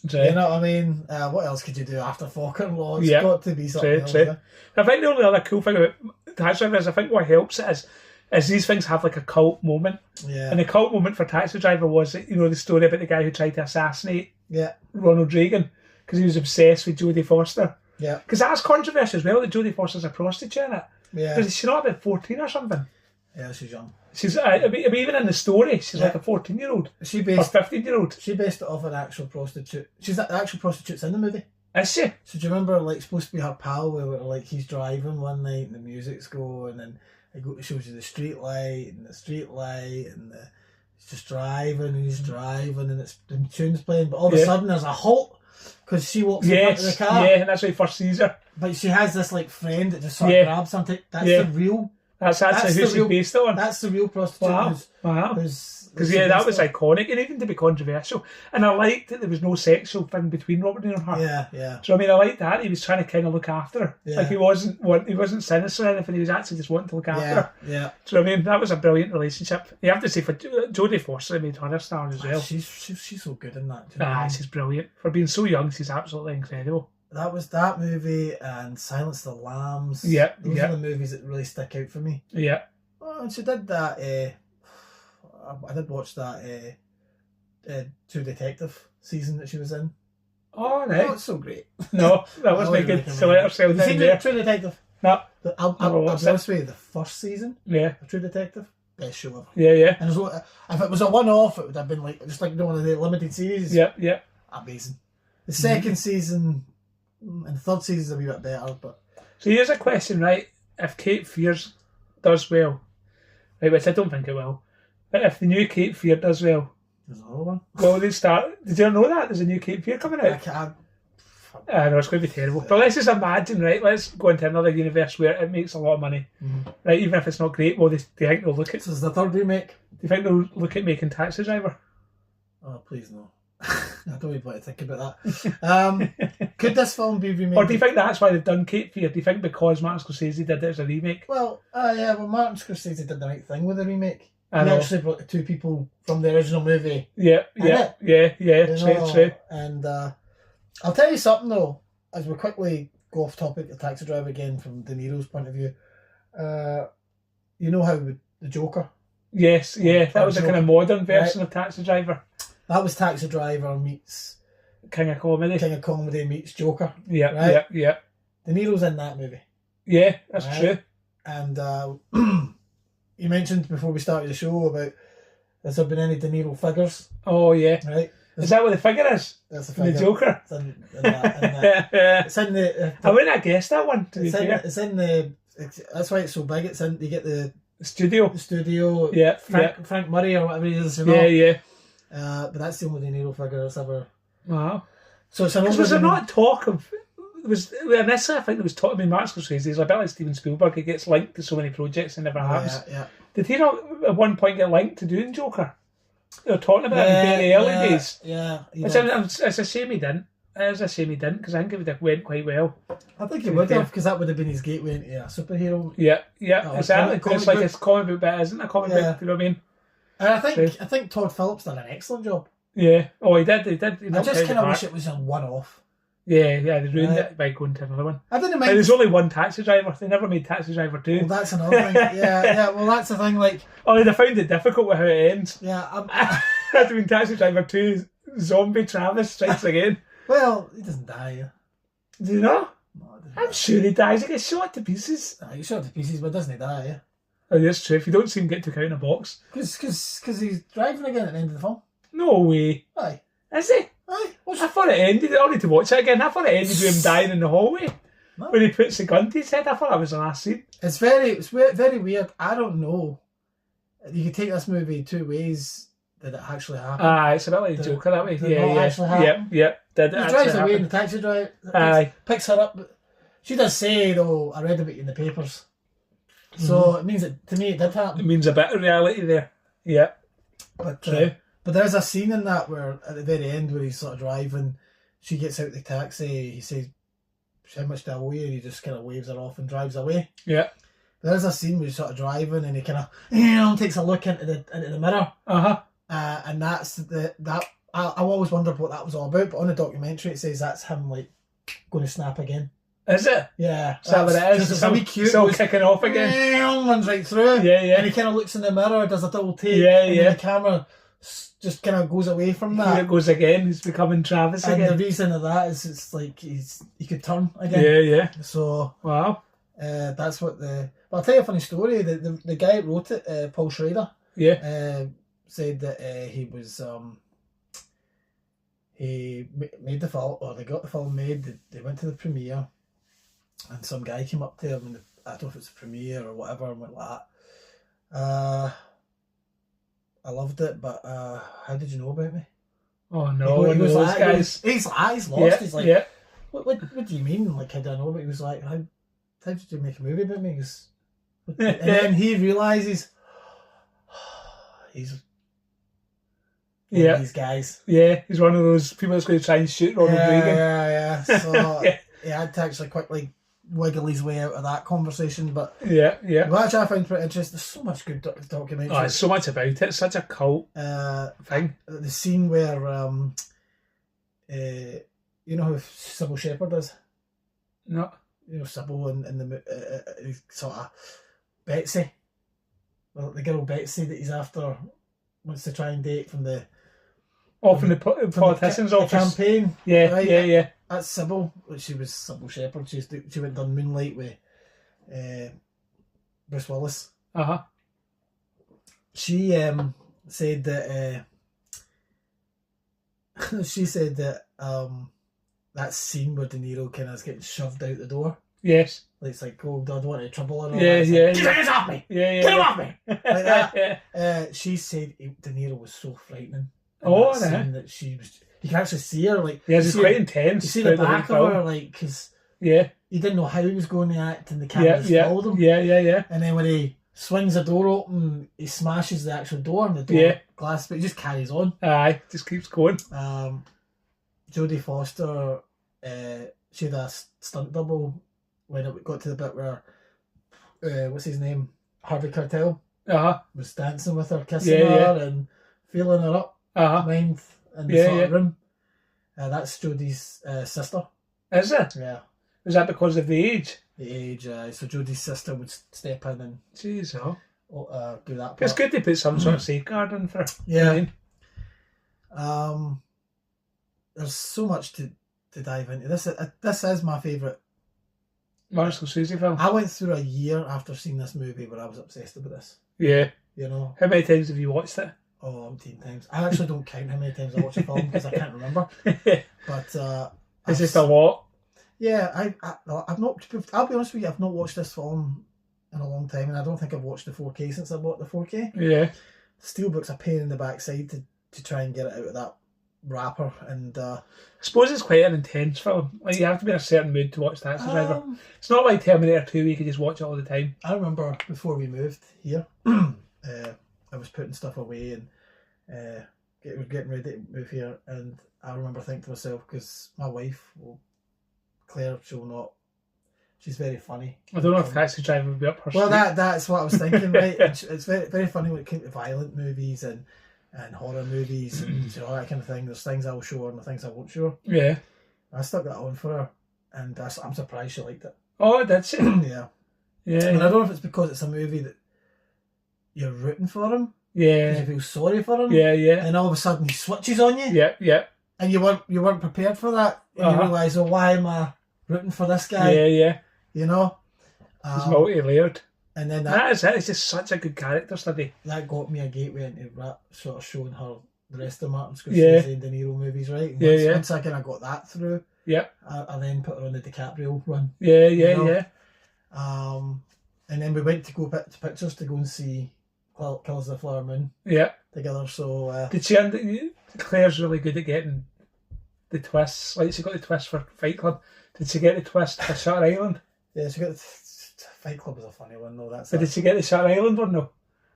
True. You know what I mean? What else could you do after Focker-in-law? It's got to be something else. True. I think the only other cool thing about Taxi Driver is I think what helps it is these things have like a cult moment. Yeah. And the cult moment for Taxi Driver was, the story about the guy who tried to assassinate Ronald Reagan because he was obsessed with Jodie Foster. Yeah. Because that's controversial as well, that Jodie Foster's a prostitute in it. Yeah. Because she's not about 14 or something. Yeah, she's young. She's, I mean, even in the story, she's like a 14-year-old. Or 15-year-old. She based it off an actual prostitute. She's the actual prostitute's in the movie. Is she? So do you remember, like, supposed to be her pal, where like he's driving one night and the music's going, and it shows you the street light, and it's just driving, and he's driving, and it's the tune's playing, but all of a sudden there's a halt because she walks in front of the car. Yeah, and that's when he first sees her. But she has this like friend that just sort of grabs something. That's the real. That's who she based it on. That's the real prostitute. Wow. Because that was iconic, and even to be controversial. And I liked that there was no sexual thing between Robert De Niro and her. Yeah. So I mean, I liked that he was trying to kind of look after her. Yeah. Like he wasn't sinister or anything. He was actually just wanting to look after her. Yeah. So I mean, that was a brilliant relationship. You have to say for Jodie Foster made her a star as well. She's so good in that. She's brilliant for being so young. She's absolutely incredible. That was that movie and Silence of the Lambs. Yeah. Those are the movies that really stick out for me. Yeah. Well, and she did that. I did watch that True Detective season that she was in. Oh, right. Not so great. No, that wasn't good to let herself down there. True Detective? No. I'll be honest with you, the first season of True Detective, best show ever. Yeah. And if it was a one-off, it would have been like just like one of the limited series. Yeah. Amazing. The second season and third season is a wee bit better, but... So here's a question, right? If Cape Fear's does well, right, which I don't think it will, but if the new Cape Fear does well, there's another one. Well, they start. Did you know that there's a new Cape Fear coming out? I know it's going to be terrible. But let's just imagine, right? Let's go into another universe where it makes a lot of money, right? Even if it's not great, well, they think they'll look at. So is the third remake? Do you think they'll look at making Taxi Driver? Oh, please no. I don't even want to think about that. Could this film be remade? Or do you think that's why they've done Cape Fear? Do you think because Martin Scorsese did it as a remake? Well, Martin Scorsese did the right thing with the remake. He actually brought the two people from the original movie. Yeah. True. And I'll tell you something though, as we quickly go off topic of Taxi Driver again from De Niro's point of view. You know how the Joker? Yes, that was a kind of modern version of Taxi Driver. That was Taxi Driver meets King of Comedy. King of Comedy meets Joker. Yeah. De Niro's in that movie. Yeah, that's true. And you mentioned before we started the show about has there been any De Niro figures? Oh yeah. Right. Is that what the figure is? That's the figure. The Joker. It's in that. It's in the. I wouldn't have guessed that one. It's in the. That's why it's so big. It's in. You get the studio. The studio. Yeah. Frank Murray or whatever he is. You know? Yeah. But that's the only De Niro figure that's ever. Wow. So it's an. Was there not talk of? Initially, I think there was talk. I mean, Martin Scorsese is a bit like Steven Spielberg. He gets linked to so many projects and never has. Yeah. Did he not at one point get linked to doing Joker? They were talking about it in the very early days. Yeah. It's a shame he didn't. It's a shame he didn't because I think it would have went quite well. I think he would have because that would have been his gateway into a superhero. Yeah, exactly. It's like his comic book bit, isn't a comic book? You know what I mean? And I think Todd Phillips did an excellent job. Yeah. Oh, he did. I just kind of wish it was a one-off. Yeah, they ruined it by going to another one. I didn't mind. There's only one Taxi Driver. They never made Taxi Driver 2. Well, that's another thing. Yeah. Well, that's the thing. Like, they found it difficult with how it ends. Yeah. Had to be Taxi Driver 2. Zombie Travis strikes again. Well, he doesn't die. Do you know? No, I'm sure he dies. He gets shot to pieces. He's shot to pieces, but doesn't he die? Yeah. Oh, that's true. If you don't see him get took out in a box. Because he's driving again at the end of the film. No way. Aye. Is he? Aye. I thought it ended. I need to watch it again. I thought it ended with him dying in the hallway. No. When he puts the gun to his head. I thought that was the last scene. It's very weird. I don't know. You could take this movie two ways. Did it actually happen? It's a bit like the Joker that way. Did it actually happen? Yeah. Did it he actually drives happen? away in the taxi drive. Picks her up. She does say though, I read about you in the papers. So it means that to me it did It happen. means a bit of reality there. Yeah. But True. but there's a scene in that where at the very end where he's sort of driving, she gets out the taxi. He says, "How much do I owe you?" And he just kind of waves her off and drives away. Yeah. There's a scene where he's sort of driving and he kind of takes a look into the mirror. And that's that. I always wondered what that was all about. But on the documentary, it says that's him like going to snap again. Is it? Yeah. Is that what it is? It's a wee cute. Still kicking off again. Runs right through. Yeah, yeah. And he kind of looks in the mirror, does a double take. Yeah, and yeah. then the camera just kind of goes away from that. Here it goes again. He's becoming Travis And again. the reason of that is it's like he could turn again. Yeah, yeah. So Wow. that's what the. But I'll tell you a funny story. The guy who wrote it, Paul Schrader, Yeah. said that he was he made the film, or they got the film made. They went to the premiere, and some guy came up to him, and I don't know if it's a premiere or whatever, and went like that. I loved it, but how did you know about me? Oh no, He was those like, guys. he's lost. Yeah, He's like, yeah. what do you mean? Like, how did I know? But he was like, how did you make a movie about me? He goes, and then he realizes he's one of these guys. Yeah, he's one of those people that's going to try and shoot Ronald Reagan. Yeah. So he had to actually quickly wiggle his way out of that conversation. But Yeah. which I find pretty interesting. There's so much good documentary. Oh, there's so much about it. It's such a cult thing. The scene where you know who Sybil Shepherd is? No. You know Sybil and the sort of Betsy, well, the girl Betsy that he's after wants to try and date from the From the politician's office. the campaign. Yeah, right? yeah. That's Sybil. She was Sybil Shepherd. She went and done Moonlight with Bruce Willis. She said that that scene where De Niro kind of is getting shoved out the door. Yes. Like, it's like, oh, I don't want any trouble or all Yeah, that. yeah, Like, get your hands off me! Yeah. Get him off me! Like that. Yeah. She said De Niro was so frightening. Oh, that scene that she was. You can actually see her, like. Yeah, it's quite intense. You see the back of her, like, because. Yeah. He didn't know how he was going to act, and the cameras followed him. Yeah. And then when he swings the door open, he smashes the actual door, and the door glass, but he just carries on. Aye, just keeps going. Jodie Foster, she had a stunt double when it got to the bit where, what's his name? Harvey Keitel was dancing with her, kissing her, and feeling her up, mind in the sort of room. That's Jodie's sister. Is it? Yeah. Is that because of the age? The age, so Jodie's sister would step in and jeez, do that part. It's good to put some sort of safeguard in for. Yeah. There's so much to dive into. This is my favourite Martin Scorsese film. I went through a year after seeing this movie where I was obsessed with this. Yeah. You know. How many times have you watched it? Oh, 10 times. I actually don't count how many times I watch a film because I can't remember. But it's just a lot. Yeah, I've not. I'll be honest with you, I've not watched this film in a long time, and I don't think I've watched the 4K since I bought the 4K. Yeah. Steelbook's a pain in the backside to try and get it out of that wrapper, and I suppose it's quite an intense film. Like, you have to be in a certain mood to watch Taxi Driver. It's not like Terminator 2 where you can just watch it all the time. I remember before we moved here, I was putting stuff away and getting ready to move here, and I remember thinking to myself, because my wife, Claire, she's very funny. I don't know if Taxi Driver would be up her Well, street. that's what I was thinking, right? It's very, very funny when it came to violent movies and horror movies and all that kind of thing. There's things I'll show her and the things I won't show her. Yeah. I stuck that on for her, and I'm surprised she liked it. Oh, that's it. Yeah. Yeah. And I don't know if it's because it's a movie that you're rooting for him. Yeah. Because you feel sorry for him. Yeah. And all of a sudden he switches on you. Yeah. And you weren't prepared for that. And you realise, oh, why am I rooting for this guy? Yeah. You know? It's multi-layered. And then that is it. It's just such a good character study. That got me a gateway into sort of showing her the rest of Martin Scorsese and De Niro movies, right? And once I kind of got that through, I then put her on the DiCaprio run. Yeah. And then we went to go to pictures to go and see Killers of the Flower Moon. Yeah. Together, so... Did she... Claire's really good at getting the twists. Like, she got the twist for Fight Club. Did she get the twist for Shutter Island? Yeah, she got the Fight Club was a funny one though. But did you get the Shutter Island one though?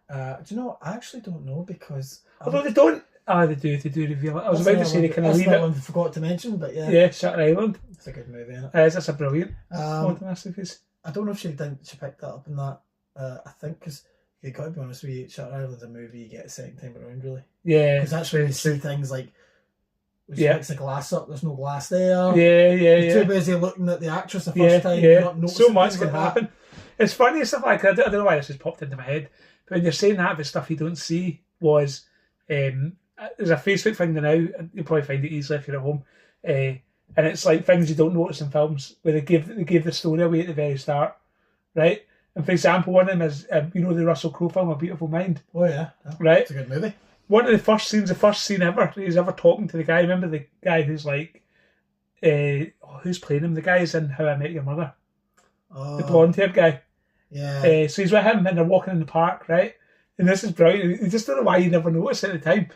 Do you know? I actually don't know because. Although they don't. They do reveal it. I was about to say they kind of leave it. I forgot to mention, but yeah. Yeah, Shutter Island. It's a good movie, isn't it? That's a brilliant masterpiece. I don't know if she picked that up in that. I think because you got to be honest with you, Shutter Island's a movie you get a second time around, really. Yeah. Because that's where you see things like. When she picks the glass up, there's no glass there. Yeah. You're too busy looking at the actress the first time. You're not noticing so much can like happen. It's funny stuff like that. I don't know why this just popped into my head, but when you're saying that, the stuff you don't see was there's a Facebook thing now. You'll probably find it easily if you're at home, and it's like things you don't notice in films where they give the story away at the very start, right? And for example, one of them is the Russell Crowe film A Beautiful Mind. Oh yeah, right. It's a good movie. One of the first scene ever, he's ever talking to the guy. Remember the guy who's like, who's playing him? The guy's in How I Met Your Mother. Oh. The blonde-haired guy. Yeah. So he's with him and they're walking in the park, right? And this is brilliant. You just don't know why you never notice at the time.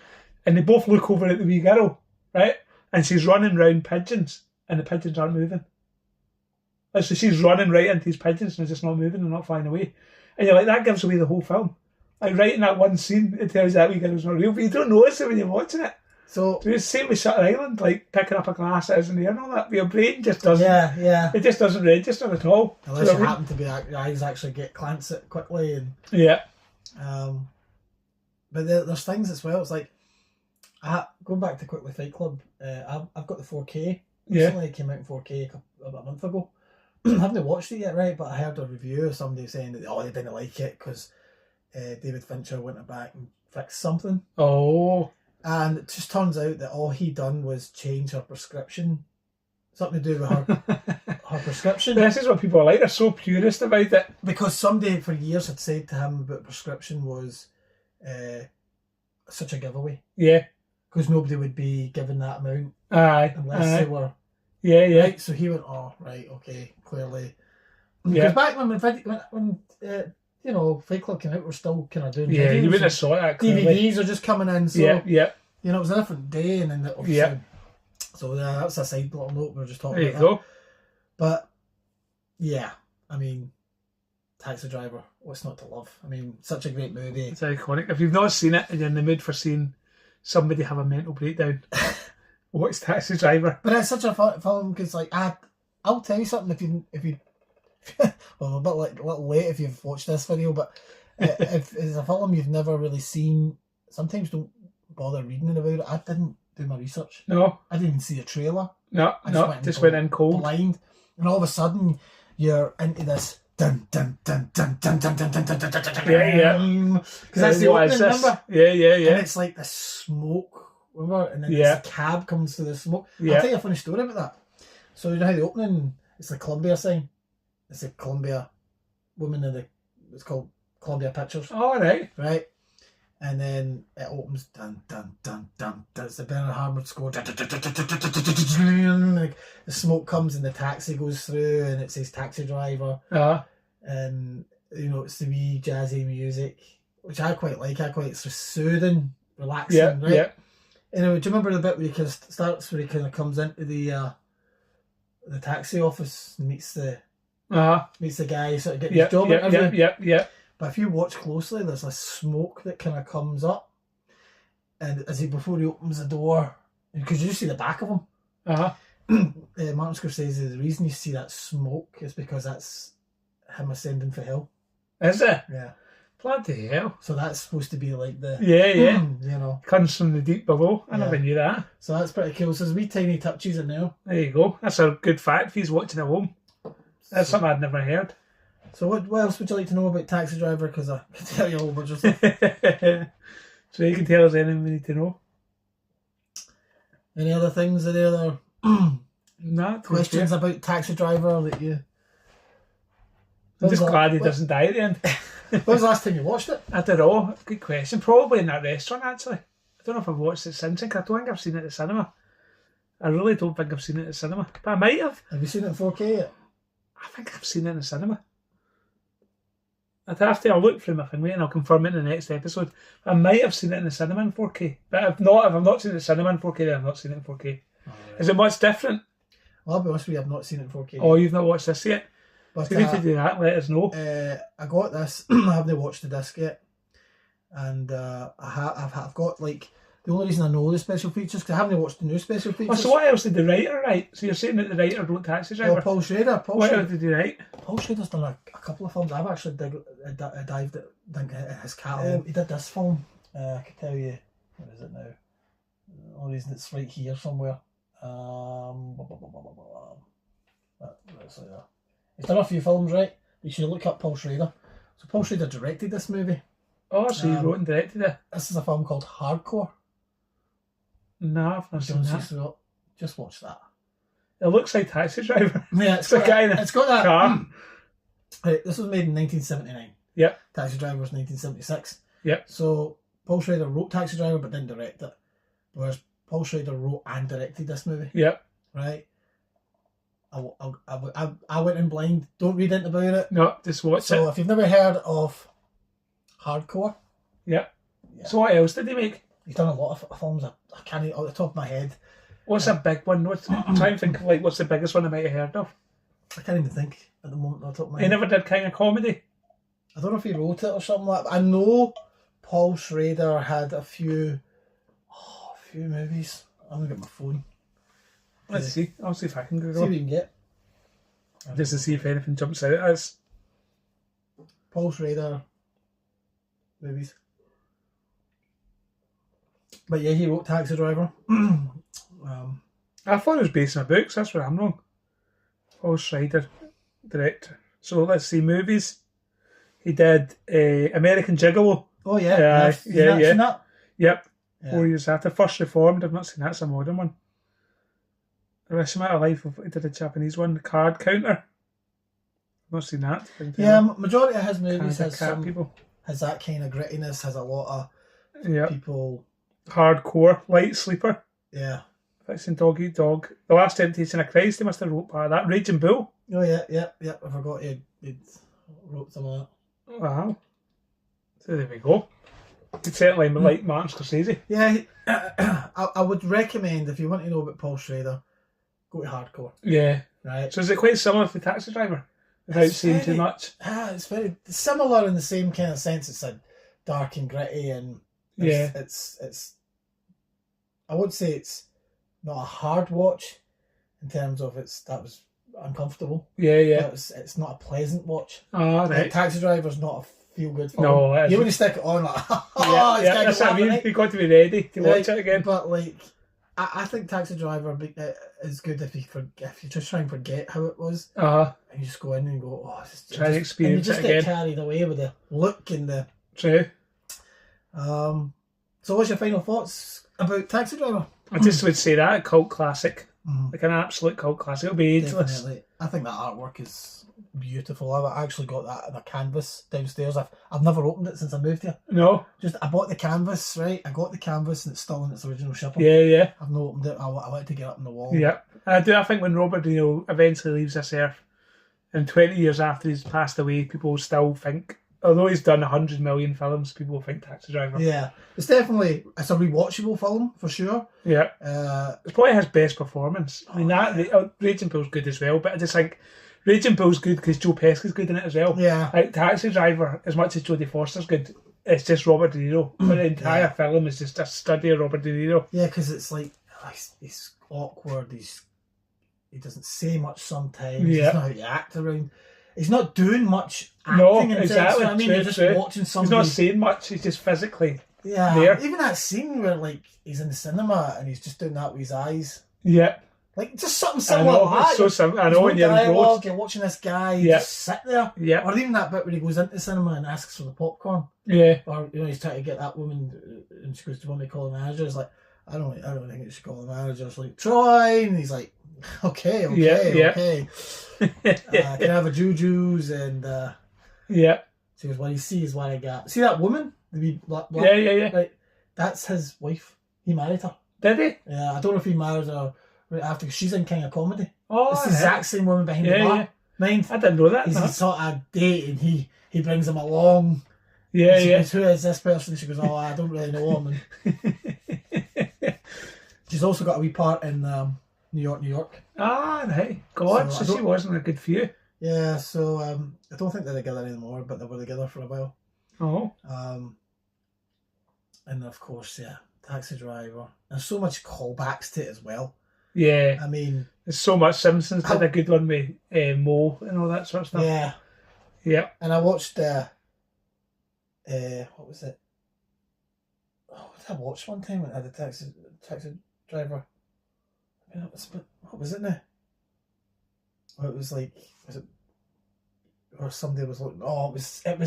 And they both look over at the wee girl, right? And she's running round pigeons and the pigeons aren't moving. So she's running right into these pigeons and they're just not moving, they're not flying away. And you're like, that gives away the whole film. Like right in that one scene, it tells you that wee girl's not real, but you don't notice it when you're watching it. So it's the same with Shutter Island, like picking up a glass that isn't there and all that. But your brain just doesn't. Yeah. It just doesn't register at all. Unless you happen to be your eyes actually glance it quickly and. Yeah. But there's things as well. It's like, going back to quickly Fight Club. I've got the 4K. Recently it came out in 4K about a month ago. I haven't watched it yet, right? But I heard a review of somebody saying that they didn't like it because David Fincher went back and fixed something. Oh. And it just turns out that all he done was change her prescription. Something to do with her prescription. This is what people are like. They're so purist about it. Because somebody for years had said to him about prescription was such a giveaway. Yeah. Because nobody would be given that amount. Aye. Unless they were. Yeah. Right, so he went, right, okay, clearly. Because back when Fight Club came out, we're still kind of doing videos. You wouldn't have saw that clearly. DVDs are just coming in, so yeah. It was a different day, and then so that's a side little note we were just talking about. There you go. But yeah, I mean, Taxi Driver, what's not to love? I mean, such a great movie. It's iconic. If you've not seen it and you're in the mood for seeing somebody have a mental breakdown, watch Taxi Driver. But it's such a fun film because, like, I'll tell you something if you well, a little late if you've watched this video, but if it's a film you've never really seen, sometimes don't bother reading about it. I didn't do my research. No. I didn't see a trailer. No, just went in cold. Blind. And all of a sudden, you're into this dun dun dun dun dun dun dun dun dun dun dun dun. Yeah. Because that's the opening, remember? Yeah. And it's like the smoke, remember? And then this cab comes through the smoke. Yeah. I'll tell you a funny story about that. So you know how the opening, it's the Columbia sign. It's the Columbia woman it's called Columbia Pictures. Oh, right. Right? And then it opens, dun, dun, dun, dun, dun. It's the Bernard Harmon score. Dun, dun, dun, dun, dun, dun, dun, dun, dun. Like, the smoke comes and the taxi goes through and it says Taxi Driver. And, it's the wee jazzy music, which I quite like. It's just soothing, relaxing, right? Yeah. Anyway, do you remember the bit where he kind of comes into the taxi office and meets the guy sort of getting his job interview. Yeah. But if you watch closely, there's a smoke that kind of comes up, and before he opens the door, because you just see the back of him. Martin Scorsese, the reason you see that smoke is because that's him ascending for hell. Is it? Yeah. Bloody hell. So that's supposed to be like the... Yeah. Comes from the deep below. I never knew that. So that's pretty cool. So there's wee tiny touches in there. There you go. That's a good fact if he's watching at home. That's something I'd never heard. So what else would you like to know about Taxi Driver? Because I can tell you a whole bunch of stuff. So you can tell us anything we need to know. Any other things in there? No. Questions about Taxi Driver that you... I'm just glad he doesn't die at the end. When was the last time you watched it? I don't know. Good question. Probably in that restaurant, actually. I don't know if I've watched it since. I don't think I've seen it at the cinema. I really don't think I've seen it at the cinema. But I might have. Have you seen it in 4K yet? I think I've seen it in the cinema. I'll look through my thing, and I'll confirm it in the next episode. I might have seen it in the cinema in 4K. But if I've not seen it in the cinema in 4K, then I've not seen it in 4K. Right. Is it much different? Well, I'll be honest with you, I've not seen it in 4K. Oh, you've not watched this yet? But So you need to do that, let us know. I got this. I haven't watched the disc yet, and I've got like the only reason I know the special features because I haven't watched the new special features. Oh, so what else did the writer write? So you're saying that the writer wrote Taxi Driver? Oh, Paul Schrader. What else did he write? Paul Schrader's done a couple of films. I've actually dived in his catalogue. He did this film. I can tell you, what is it now? The only reason it's right here somewhere. He's done a few films, right? You should look up Paul Schrader. So Paul Schrader directed this movie. Oh, so he wrote and directed it? This is a film called Hardcore. No, I've never seen that. Just watch that. It looks like Taxi Driver. Yeah, it's a guy in a car. Right, this was made in 1979. Yep. Taxi Driver was 1976. Yep. So Paul Schrader wrote Taxi Driver but didn't direct it. Whereas Paul Schrader wrote and directed this movie. Yep. Right? I went in blind. Don't read into about it. No, just watch it. So if you've never heard of Hardcore. Yep. Yeah. So what else did he make? He's done a lot of films. I can't off the top of my head. What's a big one? Try and think of like what's the biggest one I might have heard of. I can't even think at the moment off the top of my head. He never did kind of comedy. I don't know if he wrote it or something like that. I know Paul Schrader had a few movies. I'm gonna get my phone. Let's see. I'll see if I can Google. See what you can get. Just to see if anything jumps out at us. Paul Schrader movies. But yeah, he wrote Taxi Driver. I thought it was based on books. That's where I'm wrong. Paul Schrader, director. So let's see movies. He did American Gigolo. Oh yeah, yeah. Seen that? Yep. Yeah. 4 years after. First Reformed. I've not seen that. It's a modern one. Hiroshima Life. He did a Japanese one. Card Counter. I've not seen that. Yeah, majority of his movies has that kind of grittiness. Has a lot of people. Hardcore. Light Sleeper. Yeah. Fixing Dog Eat Dog. The Last Temptation of Christ. He must have wrote part of that. Raging Bull. Oh yeah. I forgot he wrote some of that. Wow. So there we go. You'd certainly like Martin Scorsese. Yeah, I would recommend if you want to know about Paul Schrader, go to Hardcore. Yeah. Right. So is it quite similar to Taxi Driver? Without saying too much? It's very similar in the same kind of sense. It's a dark and gritty and it's I would say it's not a hard watch in terms of that was uncomfortable. Yeah. But it's not a pleasant watch. Oh, right. Taxi Driver's not a feel good film. No, you want to stick it on like that's what I mean. You've got to be ready to watch it again. But like I think Taxi Driver is good if you just try and forget how it was. And you just go in and go, try and experience it again. You just get carried away with the look and the. True. So what's your final thoughts about Taxi Driver? I just would say that a cult classic, like an absolute cult classic. It'll be ageless. Definitely. I think that artwork is beautiful. I actually got that in a canvas downstairs. I've never opened it since I moved here. No. I bought the canvas, right? I got the canvas and it's still in its original shipping. Yeah. I've not opened it. I wanted to get it up on the wall. Yeah. I think when Robert De Niro eventually leaves this earth, and 20 years after he's passed away, people still think, although he's done 100 million films, people will think Taxi Driver. Yeah. It's a rewatchable film for sure. Yeah. It's probably his best performance. I mean, Raging Bull's good as well, but I just think Raging Bull's good because Joe Pesci's good in it as well. Yeah. Like Taxi Driver, as much as Jodie Foster's good, it's just Robert De Niro. But the entire film is just a study of Robert De Niro. Yeah, because it's like he's awkward. He doesn't say much sometimes. Yeah. He doesn't know how to act around. He's not doing much acting. No, exactly. I mean, you're just watching somebody. He's not saying much. He's just physically there. Even that scene where like he's in the cinema and he's just doing that with his eyes. Yeah. Like just something similar like that. It's so simple. I know when you're dialogue, you're watching this guy just sit there. Yeah. Or even that bit where he goes into the cinema and asks for the popcorn. Yeah. Or he's trying to get that woman and she goes, "Do you want me to call the manager?" He's like, I don't think it should call the manager. It's like, Troy, and he's like, okay. Can I have a Juju's and she goes, what you see is what I got. See that woman? The wee black. Yeah. Right, that's his wife. He married her. Did he? Yeah, I don't know if he married her right after, because she's in King of Comedy. Oh, it's the exact same woman behind the bar. Yeah. Mind, I didn't know that. He's sort of dating. He brings him along. Yeah. Goes, who is this person? She goes, I don't really know him. And she's also got a wee part in New York. Ah, right. God, so she wasn't a good few. Yeah, so I don't think they're together anymore, but they were together for a while. Oh. And of course, yeah, Taxi Driver. There's so much callbacks to it as well. Yeah. I mean, there's so much. Simpsons did a good one with Mo and all that sort of stuff. Yeah. Yeah. And I watched what was it? Oh, what did I watch one time when I had a taxi driver? I mean, what was it now? Oh, it was like, was it? Or somebody was looking. Oh, it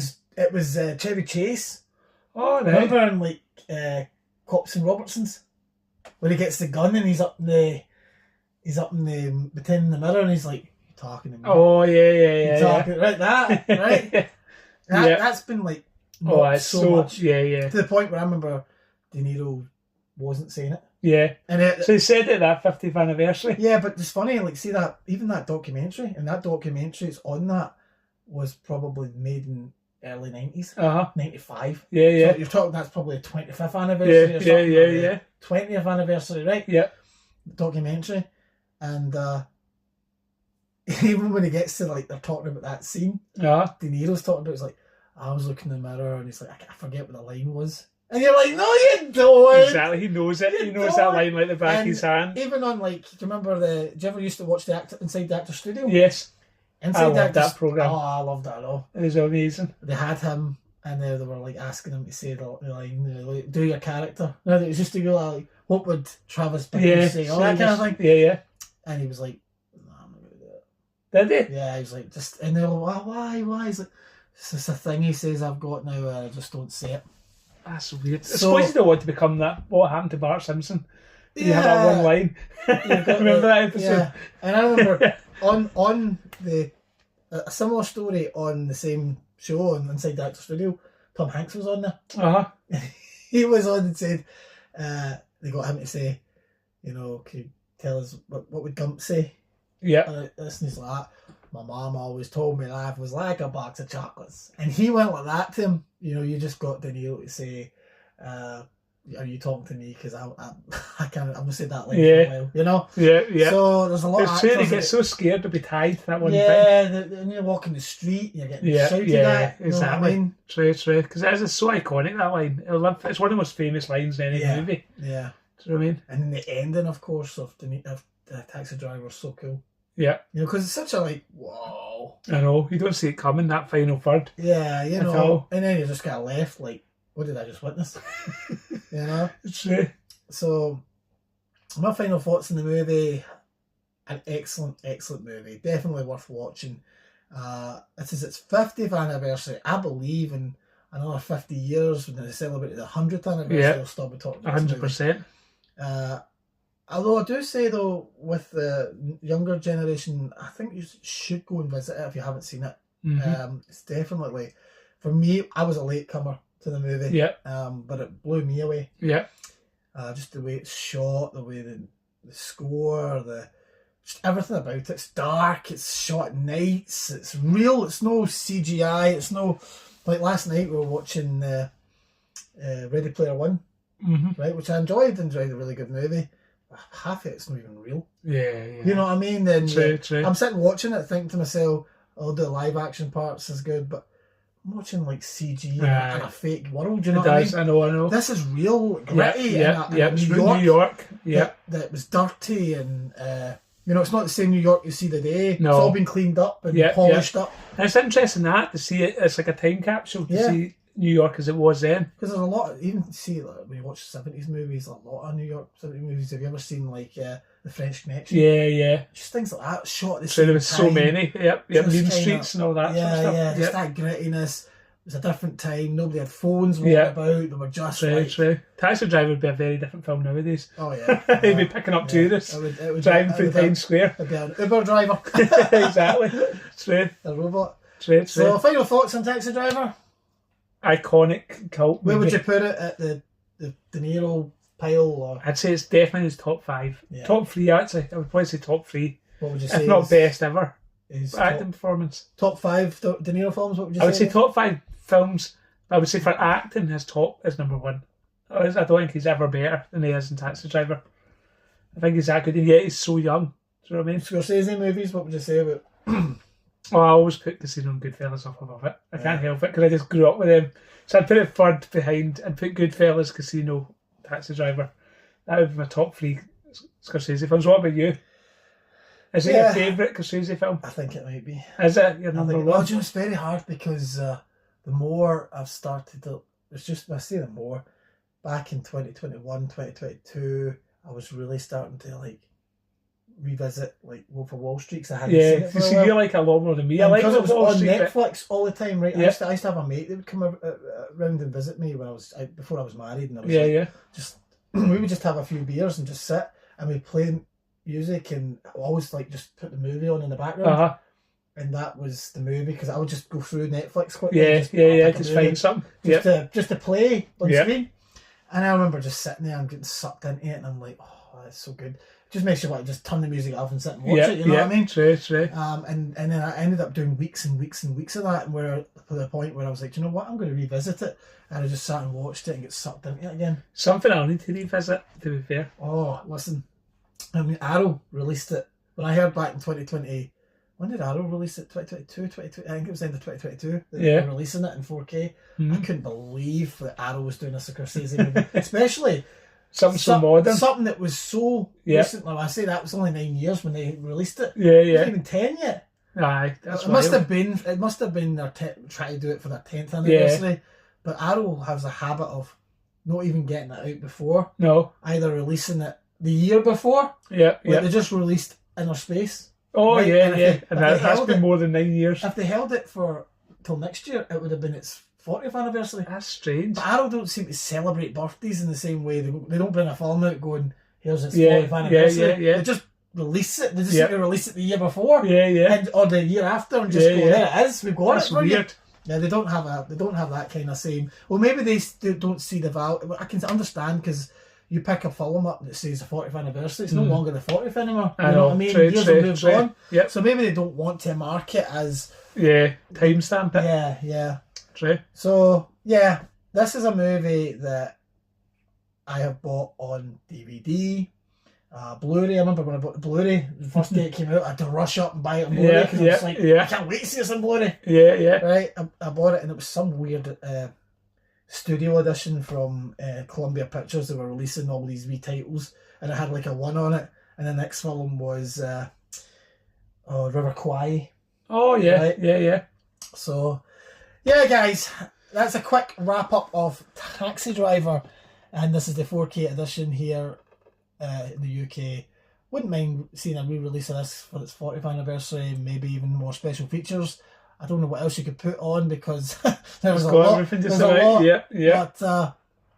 was Chevy Chase. Oh, no. Remember in like Cops and Robertsons, when he gets the gun and he's up in the pretending in the mirror and he's like, "You talking to me?" Oh yeah. Talking right that right. That's been like so much. Yeah. To the point where I remember De Niro wasn't saying it. Yeah. And so he said it at that 50th anniversary. Yeah, but it's funny, like, see that, even that documentary, and that documentary it's on that was probably made in early 90s. 95. Yeah. So you're talking, that's probably a 25th anniversary or something. Yeah. 20th anniversary, right? Yeah. Documentary. And even when he gets to, like, they're talking about that scene, De Niro's talking about, it's like, I was looking in the mirror, and he's like, I forget what the line was. And you're like, no, you don't. Exactly, he knows it. He knows that line like the back of his hand. Even on, like, do you remember did you ever used to watch Inside the Actor Studio? Yes. I loved that programme. Oh, I loved that at all. It was amazing. They had him, and they were, like, asking him to say the line, like, do your character. No, it was just to go, like, what would Travis Bickle say? All that kind of thing. Yeah. And he was like, no, I'm not going to do it. Did he? Yeah, he was like, and they were like, why? He's like, it's just a thing he says I've got now, and I just don't say it. That's weird. I suppose you don't want to become that. What happened to Bart Simpson? You had that one line. Remember that episode? Yeah. And I remember on a similar story on the same show on Inside the Actor Studio, Tom Hanks was on there. He was on and said, they got him to say, you know, can you tell us what would Gump say? Yeah. And he's like, my mom always told me life was like a box of chocolates. And he went like that to him. You know, you just got De Niro to say, are you talking to me? Because I can't, I'm going to say that like for a while, you know? Yeah. So there's a lot of actors. It's true, they get so scared to be tied to that one thing. Yeah, and you're walking the street, you're getting shouted at. Exactly. You know what I mean? True. Because it is so iconic, that line. It's one of the most famous lines in any movie. Yeah. Do you know what I mean? And the ending, of course, of the Taxi Driver is so cool. Yeah. You know, because it's such a, like, whoa. I know. You don't see it coming, that final third. Yeah, you know. And then you just kind of left, like, what did I just witness? You know? It's true. So, my final thoughts on the movie, an excellent movie. Definitely worth watching. This is its 50th anniversary. I believe in another 50 years, when they celebrate the 100th anniversary, we'll still be talking about 100%. Although I do say, though, with the younger generation, I think you should go and visit it if you haven't seen it. Mm-hmm. It's definitely, for me, I was a latecomer to the movie. Yeah. But it blew me away. Yeah. Just the way it's shot, the way the score, just everything about it. It's dark, it's shot at nights, it's real, it's no CGI, it's no, like last night we were watching Ready Player One, right, which I enjoyed a really good movie. Half of it's not even real. Yeah. You know what I mean? Then true. I'm sitting watching it thinking to myself, oh, the live action parts is good, but I'm watching like CG in a fake world, you know what I mean? I know. This is real, gritty, Yeah, it's New York. Yeah. That was dirty and, you know, it's not the same New York you see today. No. It's all been cleaned up and polished up. And it's interesting to see it, it's like a time capsule to see New York as it was then. Because there's a lot, even see, like, when you watch 70s movies, a lot of New York 70s movies, have you ever seen, like, The French Connection? Yeah. Just things like that, shot at the So there was time. so many, Mean Streets and all that Yeah, sort of stuff. yeah, just that grittiness. It was a different time, nobody had phones walking about, they were just True. Taxi Driver would be a very different film nowadays. Oh yeah. He'd be picking up tourists, driving through Times Square. It'd be an Uber driver. Exactly. True. A robot. True. So, final thoughts on Taxi Driver? Iconic cult movie. Where would you put it, at the De Niro pile? Or? I'd say it's definitely his top 5. Yeah. Top 3, actually. I would probably say top 3. What would you say? If not best ever. top Acting performance. Top 5 De Niro films, what would you say? I would say top 5 films. I would say for acting, his top is number 1. I don't think he's ever better than he is in Taxi Driver. I think he's that good, and yet he's so young. Do you know what I mean? Scorsese movies, what would you say about? Oh, I always put Casino and Goodfellas up above it. I can't help it because I just grew up with them. So I'd put it third behind and put Goodfellas, Casino, Taxi Driver. That would be my top 3 Scorsese films. What about you? Is it your favourite Scorsese film? I think it might be. Is it your number one? Well, it's very hard because the more I've started to... It's just, I say the more. Back in 2021, 2022, I was really starting to like revisit like Wolf of Wall Street because I hadn't seen it for a while. You like it a lot more than me. I like because it was Wall on Street, Netflix all the time, right? Yeah. I used to have a mate that would come around and visit me when before I was married, and I was just we would just have a few beers and just sit and we'd play music and always like just put the movie on in the background. And that was the movie because I would just go through Netflix quickly. Just find something. Just to play on screen. And I remember just sitting there and getting sucked into it, and I'm like, oh, that's so good. It just makes you want to just turn the music off and sit and watch it, you know what I mean? True. And then I ended up doing weeks and weeks and weeks of that, and to the point where I was like, you know what, I'm going to revisit it. And I just sat and watched it and get sucked into it again. Something I'll need to revisit, to be fair. Oh, listen. I mean, Arrow released it. When I heard back in 2020, when did Arrow release it? 2022? I think it was the end of 2022. They were releasing it in 4K. I couldn't believe that Arrow was doing a Scorsese movie. Especially something so modern. Something that was so recent. Like I say that was only 9 years when they released it. It wasn't even 10 yet. Aye, that's it must have been. It must have been their trying to do it for their 10th anniversary. But Arrow has a habit of not even getting it out before. No. Either releasing it the year before. They just released Inner Space. Oh, right? And that's been more than 9 years. If they held it for till next year, it would have been its 40th anniversary. That's strange. But Arrow don't seem to celebrate birthdays in the same way. They don't bring a film out going, here's its 40th anniversary. They just release it. They just seem to release it the year before. Or the year after and just go, there it is, we've got that's it for weird. you. Yeah, they don't have that kind of same. Well, maybe they don't see the value. I can understand because you pick a film up that says the 40th anniversary. It's no longer the 40th anymore. You know what I mean? Years have moved on. Yep. So maybe they don't want to mark it as timestamp it. Yeah. True. So this is a movie that I have bought on DVD. Blu-ray. I remember when I bought the Blu-ray, the first day it came out, I had to rush up and buy it on Blu-ray because I was like, I can't wait to see this on Blu-ray. Right, I bought it and it was some weird studio edition from Columbia Pictures. They were releasing all these wee titles and it had like a 1 on it. And the next film was River Kwai. Oh yeah, right? yeah. So, yeah, guys, that's a quick wrap up of Taxi Driver, and this is the 4K edition here in the UK. Wouldn't mind seeing a re-release of this for its 40th anniversary, maybe even more special features. I don't know what else you could put on because there was a lot. There's a lot. Yeah. But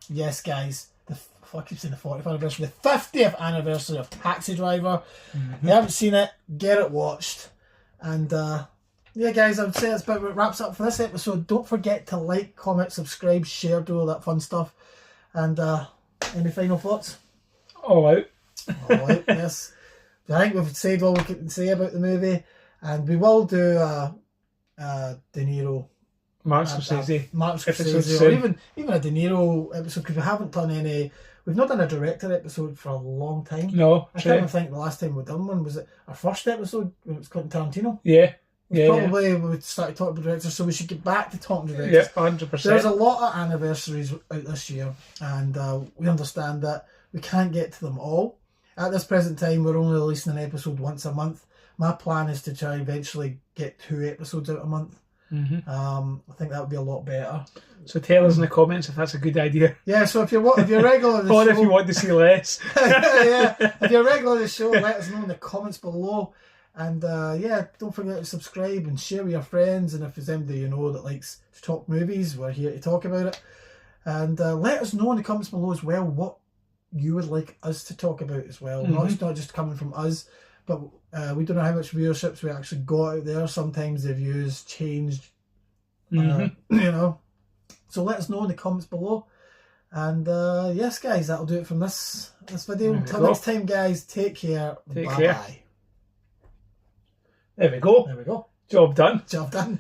yes, guys, I keep saying the 40th anniversary, the 50th anniversary of Taxi Driver. If you haven't seen it, get it watched. And yeah, guys, I would say that's about what wraps up for this episode. Don't forget to like, comment, subscribe, share, do all that fun stuff. And any final thoughts? All out. All out, yes. I think we've said all we can say about the movie, and we will do De Niro, Martin Scorsese, or even a De Niro episode, because we haven't done any. We've not done a director episode for a long time. No, I can't even think the last time we've done one. Was it our first episode when it was Quentin Tarantino? Probably we started talking about directors, so we should get back to talking to directors. 100%. There's a lot of anniversaries out this year, and we understand that we can't get to them all. At this present time, we're only releasing an episode once a month. My plan is to try eventually get 2 episodes out a month. I think that would be a lot better. So tell us in the comments if that's a good idea. Yeah, so if you're regular to the or show, if you want to see less. if you're regular to the show, let us know in the comments below. And don't forget to subscribe and share with your friends. And if there's anybody you know that likes to talk movies, we're here to talk about it. And let us know in the comments below as well what you would like us to talk about as well. It's not just coming from us, but we don't know how much viewerships we actually got out there. Sometimes the views changed, you know. So let us know in the comments below. And yes, guys, that'll do it from this video. Until next time, guys, take care. Bye-bye. There we go. There we go. Job done. Job done.